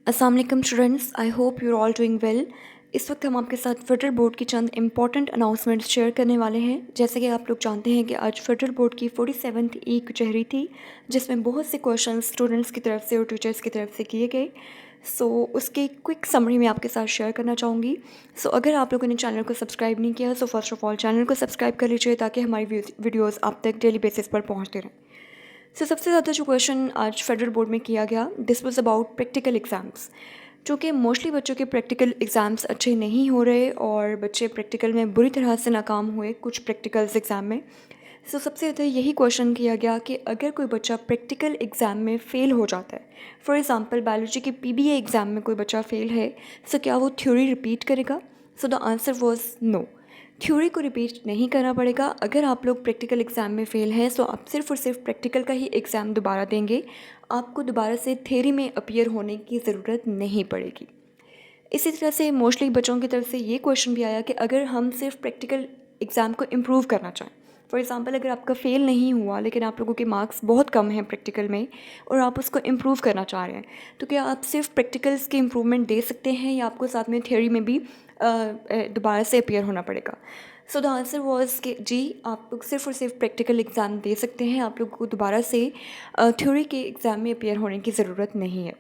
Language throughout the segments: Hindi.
अस्सलाम वालेकुम students, I hope you are all doing well. इस वक्त हम आपके साथ फेडरल बोर्ड की चंद इंपॉर्टेंट अनाउंसमेंट्स शेयर करने वाले हैं। जैसे कि आप लोग जानते हैं कि आज फेडरल बोर्ड की 47वीं ई कचहरी थी, जिसमें बहुत से क्वेश्चन स्टूडेंट्स की तरफ से और टीचर्स की तरफ से किए गए। उसकी क्विक समरी मैं आपके साथ शेयर करना चाहूँगी। अगर आप लोगों ने चैनल को सब्सक्राइब नहीं किया, फर्स्ट ऑफ ऑल चैनल को सब्सक्राइब कर लीजिए ताकि हमारी वीडियोज़ आप तक डेली बेसिस पर पहुँचते रहें। सबसे ज़्यादा जो क्वेश्चन आज फेडरल बोर्ड में किया गया, this was about practical exams. चूँकि मोस्टली बच्चों के प्रैक्टिकल एग्ज़ाम्स अच्छे नहीं हो रहे और बच्चे प्रैक्टिकल में बुरी तरह से नाकाम हुए कुछ प्रैक्टिकल्स एग्ज़ाम में। सबसे ज़्यादा यही क्वेश्चन किया गया कि अगर कोई बच्चा प्रैक्टिकल एग्ज़ाम में फ़ेल हो जाता है, फॉर एग्ज़ाम्पल बायोलॉजी के पीबीए एग्ज़ाम में कोई बच्चा फ़ेल है, क्या वो थ्योरी रिपीट करेगा? The answer was no. Theory को रिपीट नहीं करना पड़ेगा। अगर आप लोग प्रैक्टिकल एग्ज़ाम में फ़ेल हैं तो आप सिर्फ़ और सिर्फ प्रैक्टिकल का ही एग्ज़ाम दोबारा देंगे। आपको दोबारा से थ्योरी में अपीयर होने की ज़रूरत नहीं पड़ेगी। इसी तरह से मोस्टली बच्चों की तरफ से ये क्वेश्चन भी आया कि अगर हम सिर्फ प्रैक्टिकल एग्ज़ाम को इम्प्रूव करना चाहें, फॉर एग्ज़ाम्पल अगर आपका फ़ेल नहीं हुआ लेकिन आप लोगों के मार्क्स बहुत कम हैं प्रैक्टिकल में और आप उसको इम्प्रूव करना चाह रहे हैं, तो क्या आप सिर्फ प्रैक्टिकल्स के इम्प्रूवमेंट दे सकते हैं या आपको साथ में थ्योरी में भी दोबारा से अपीयर होना पड़ेगा? द आंसर वॉज कि जी, आप लोग सिर्फ और सिर्फ प्रैक्टिकल एग्ज़ाम दे सकते हैं। आप लोगों को दोबारा से थ्योरी के एग्ज़ाम में अपीयर होने की ज़रूरत नहीं है।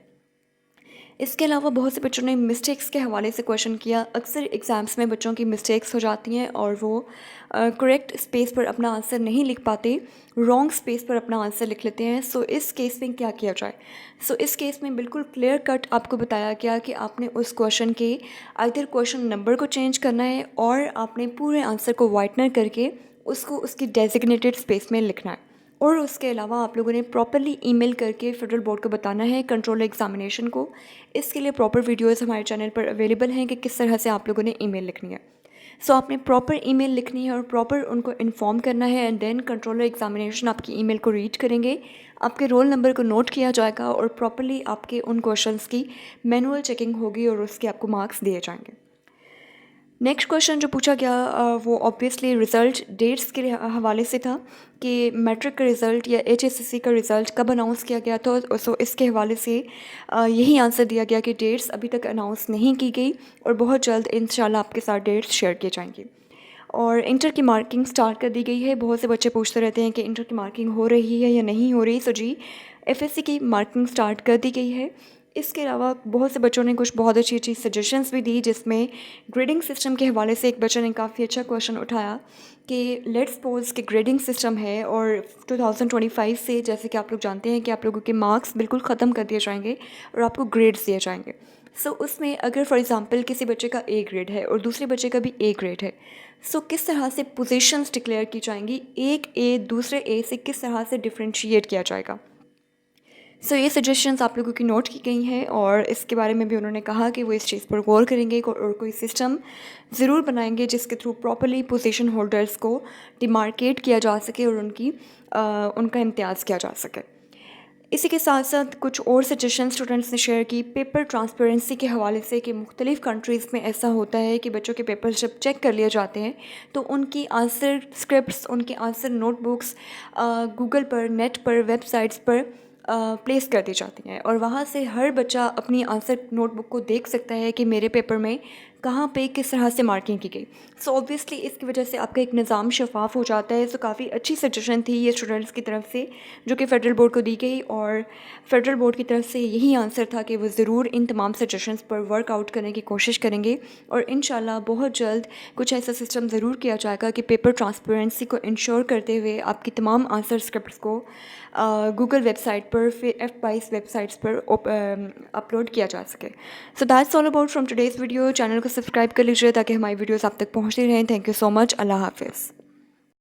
इसके अलावा बहुत से बच्चों ने मिस्टेक्स के हवाले से क्वेश्चन किया। अक्सर एग्ज़ाम्स में बच्चों की मिस्टेक्स हो जाती हैं और वो करेक्ट स्पेस पर अपना आंसर नहीं लिख पाते, रॉन्ग स्पेस पर अपना आंसर लिख लेते हैं। इस केस में क्या किया जाए? इस केस में बिल्कुल क्लियर कट आपको बताया गया कि आपने उस क्वेश्चन के आइदर क्वेश्चन नंबर को चेंज करना है और आपने पूरे आंसर को वाइटनर करके उसको उसकी डेजिग्नेटेड स्पेस में लिखना है। और उसके अलावा आप लोगों ने प्रॉपरली ईमेल करके फेडरल बोर्ड को बताना है, कंट्रोलर एग्जामिनेशन को। इसके लिए प्रॉपर वीडियोस हमारे चैनल पर अवेलेबल हैं कि किस तरह से आप लोगों ने ईमेल लिखनी है। आपने प्रॉपर ईमेल लिखनी है और प्रॉपर उनको इन्फॉर्म करना है एंड देन कंट्रोलर एग्जामिनेशन आपकी ईमेल को रीड करेंगे, आपके रोल नंबर को नोट किया जाएगा और प्रॉपरली आपके उन क्वेश्चंस की मैनुअल चेकिंग होगी और उसके आपको मार्क्स दिए जाएंगे। नेक्स्ट क्वेश्चन जो पूछा गया वो ऑब्वियसली रिज़ल्ट डेट्स के हवाले से था कि मैट्रिक का रिज़ल्ट या एचएसएससी का रिज़ल्ट कब अनाउंस किया गया था। इसके हवाले से यही आंसर दिया गया कि डेट्स अभी तक अनाउंस नहीं की गई और बहुत जल्द इंशाल्लाह आपके साथ डेट्स शेयर किए जाएंगे। और इंटर की मार्किंग स्टार्ट कर दी गई है। बहुत से बच्चे पूछते रहते हैं कि इंटर की मार्किंग हो रही है या नहीं हो रही। जी, एफएससी की मार्किंग स्टार्ट कर दी गई है। इसके अलावा बहुत से बच्चों ने कुछ बहुत अच्छी अच्छी सजेशंस भी दी, जिसमें ग्रेडिंग सिस्टम के हवाले से एक बच्चे ने काफ़ी अच्छा क्वेश्चन उठाया कि लेट्स सपोज कि ग्रेडिंग सिस्टम है और 2025 से जैसे कि आप लोग जानते हैं कि आप लोगों के मार्क्स बिल्कुल ख़त्म कर दिए जाएंगे और आपको ग्रेड्स दिए जाएंगे। उसमें अगर फॉर एग्ज़ाम्पल किसी बच्चे का ए ग्रेड है और दूसरे बच्चे का भी ए ग्रेड है, किस तरह से पोजीशंस डिक्लेयर की जाएंगी, एक ए दूसरे ए से किस तरह से डिफ्रेंशिएट किया जाएगा। ये सजेशंस आप लोगों की नोट की गई हैं और इसके बारे में भी उन्होंने कहा कि वो इस चीज़ पर गौर करेंगे और कोई सिस्टम ज़रूर बनाएंगे जिसके थ्रू प्रॉपरली पोजीशन होल्डर्स को डिमार्केट किया जा सके और उनका इम्तियाज़ किया जा सके। इसी के साथ साथ कुछ और सजेशन स्टूडेंट्स ने शेयर की पेपर ट्रांसपेरेंसी के हवाले से कि मुख्तलिफ़ कंट्रीज़ में ऐसा होता है कि बच्चों के पेपर जब चेक कर लिए जाते हैं तो उनकी आंसर स्क्रिप्ट्स, उनके आंसर नोटबुक्स गूगल पर, नेट पर, वेबसाइट्स पर प्लेस कर दी जाती हैं और वहाँ से हर बच्चा अपनी आंसर नोटबुक को देख सकता है कि मेरे पेपर में कहाँ पे किस तरह से मार्किंग की गई। ऑब्वियसली इसकी वजह से आपका एक निज़ाम शफाफ हो जाता है। काफ़ी अच्छी सजेशन थी ये स्टूडेंट्स की तरफ से जो कि फ़ेडरल बोर्ड को दी गई और फ़ेडरल बोर्ड की तरफ से यही आंसर था कि वो ज़रूर इन तमाम सजेशंस पर वर्कआउट करने की कोशिश करेंगे और इंशाल्लाह बहुत जल्द कुछ ऐसा सिस्टम ज़रूर किया जाएगा कि पेपर ट्रांसपेरेंसी को इंश्योर करते हुए आपकी तमाम आंसर स्क्रिप्ट्स को गूगल वेबसाइट पर फिर F22 वेबसाइट्स पर अपलोड किया जा सके। That's all about from today's video. Channel को सब्सक्राइब कर लीजिए ताकि हमारी वीडियोस आप तक पहुंचती रहें। Thank you so much. अल्लाह हाफिज़।